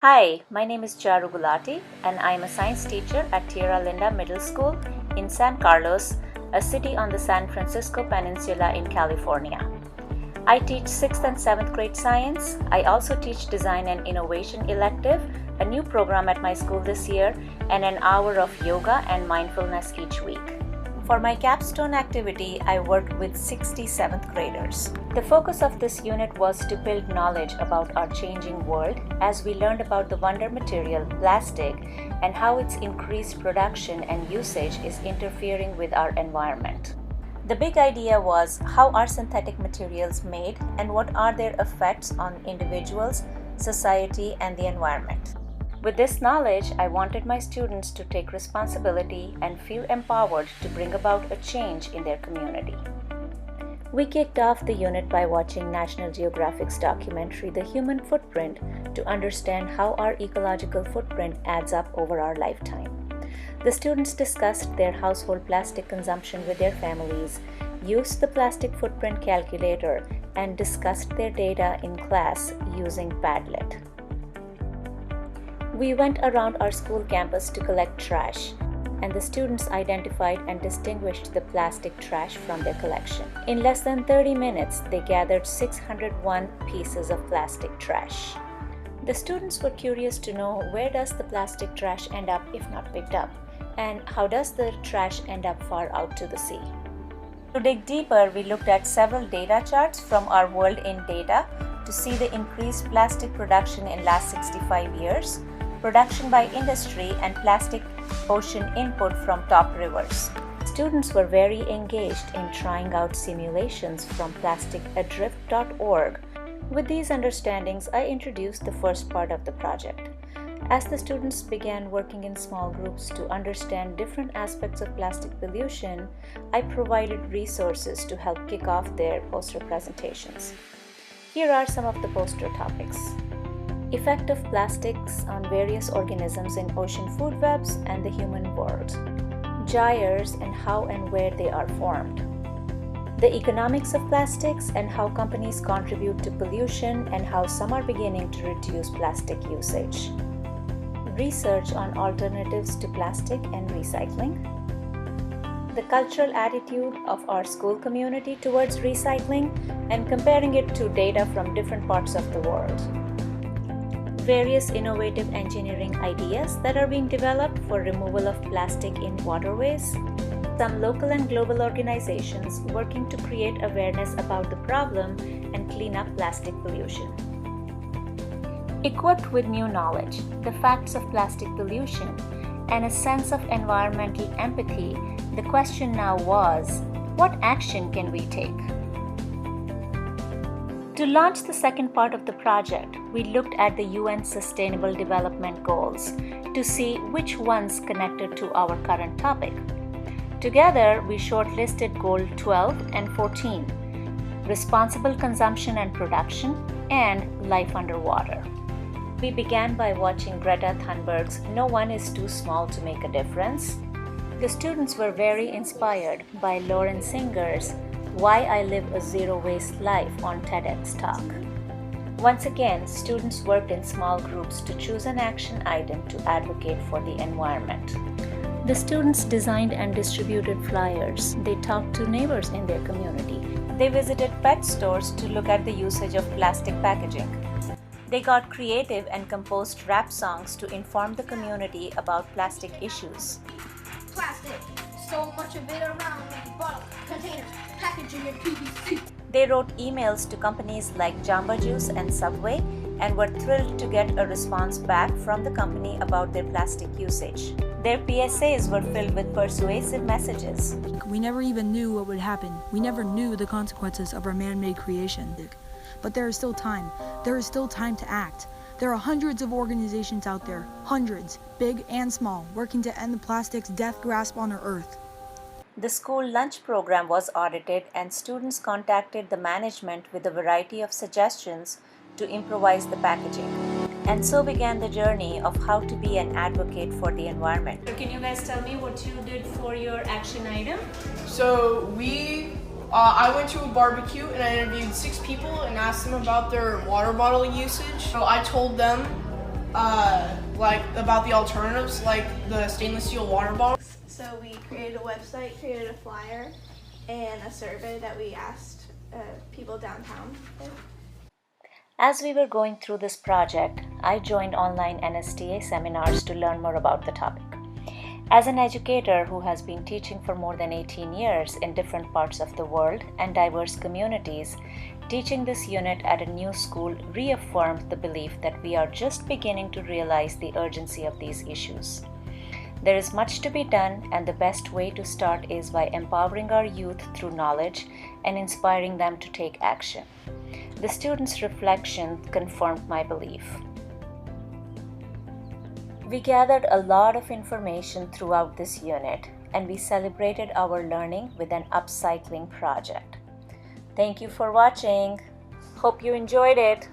Hi, my name is Charu Gulati, and I am a science teacher at Tierra Linda Middle School in San Carlos, a city on the San Francisco Peninsula in California. I teach 6th and 7th grade science. I also teach design and innovation elective, a new program at my school this year, and an hour of yoga and mindfulness each week. For my capstone activity, I worked with 67th graders. The focus of this unit was to build knowledge about our changing world as we learned about the wonder material, plastic, and how its increased production and usage is interfering with our environment. The big idea was how are synthetic materials made and what are their effects on individuals, society, and the environment. With this knowledge, I wanted my students to take responsibility and feel empowered to bring about a change in their community. We kicked off the unit by watching National Geographic's documentary The Human Footprint to understand how our ecological footprint adds up over our lifetime. The students discussed their household plastic consumption with their families, used the plastic footprint calculator, and discussed their data in class using Padlet. We went around our school campus to collect trash, and the students identified and distinguished the plastic trash from their collection. In less than 30 minutes, they gathered 601 pieces of plastic trash. The students were curious to know where does the plastic trash end up if not picked up, and how does the trash end up far out to the sea. To dig deeper, we looked at several data charts from our World in Data to see the increased plastic production in last 65 years, production by industry, and plastic ocean input from top rivers. Students were very engaged in trying out simulations from plasticadrift.org. With these understandings, I introduced the first part of the project. As the students began working in small groups to understand different aspects of plastic pollution, I provided resources to help kick off their poster presentations. Here are some of the poster topics. Effect of plastics on various organisms in ocean food webs and the human world. Gyres and how and where they are formed. The economics of plastics and how companies contribute to pollution and how some are beginning to reduce plastic usage. Research on alternatives to plastic and recycling. The cultural attitude of our school community towards recycling and comparing it to data from different parts of the world. Various innovative engineering ideas that are being developed for removal of plastic in waterways. Some local and global organizations working to create awareness about the problem and clean up plastic pollution. Equipped with new knowledge, the facts of plastic pollution, and a sense of environmental empathy, the question now was, what action can we take? To launch the second part of the project, we looked at the UN Sustainable Development Goals to see which ones connected to our current topic. Together, we shortlisted Goal 12 and 14, Responsible Consumption and Production, and Life Underwater. We began by watching Greta Thunberg's No One is Too Small to Make a Difference. The students were very inspired by Lauren Singer's Why I Live a Zero Waste Life on TEDx talk. Once again, students worked in small groups to choose an action item to advocate for the environment. The students designed and distributed flyers. They talked to neighbors in their community. They visited pet stores to look at the usage of plastic packaging. They got creative and composed rap songs to inform the community about plastic issues. Plastic, so much of it around me, bottles, containers, packaging, and PVC. They wrote emails to companies like Jamba Juice and Subway and were thrilled to get a response back from the company about their plastic usage. Their PSAs were filled with persuasive messages. We never even knew what would happen. We never knew the consequences of our man-made creation. But there is still time. There is still time to act. There are hundreds of organizations out there, hundreds, big and small, working to end the plastic's death grasp on our Earth. The school lunch program was audited and students contacted the management with a variety of suggestions to improvise the packaging. And so began the journey of how to be an advocate for the environment. So can you guys tell me what you did for your action item? So I went to a barbecue and I interviewed 6 people and asked them about their water bottle usage. So I told them like about the alternatives, like the stainless steel water bottle. So we created a website, created a flyer, and a survey that we asked people downtown. As we were going through this project, I joined online NSTA seminars to learn more about the topic. As an educator who has been teaching for more than 18 years in different parts of the world and diverse communities, teaching this unit at a new school reaffirmed the belief that we are just beginning to realize the urgency of these issues. There is much to be done, and the best way to start is by empowering our youth through knowledge and inspiring them to take action. The students' reflection confirmed my belief. We gathered a lot of information throughout this unit, and we celebrated our learning with an upcycling project. Thank you for watching. Hope you enjoyed it.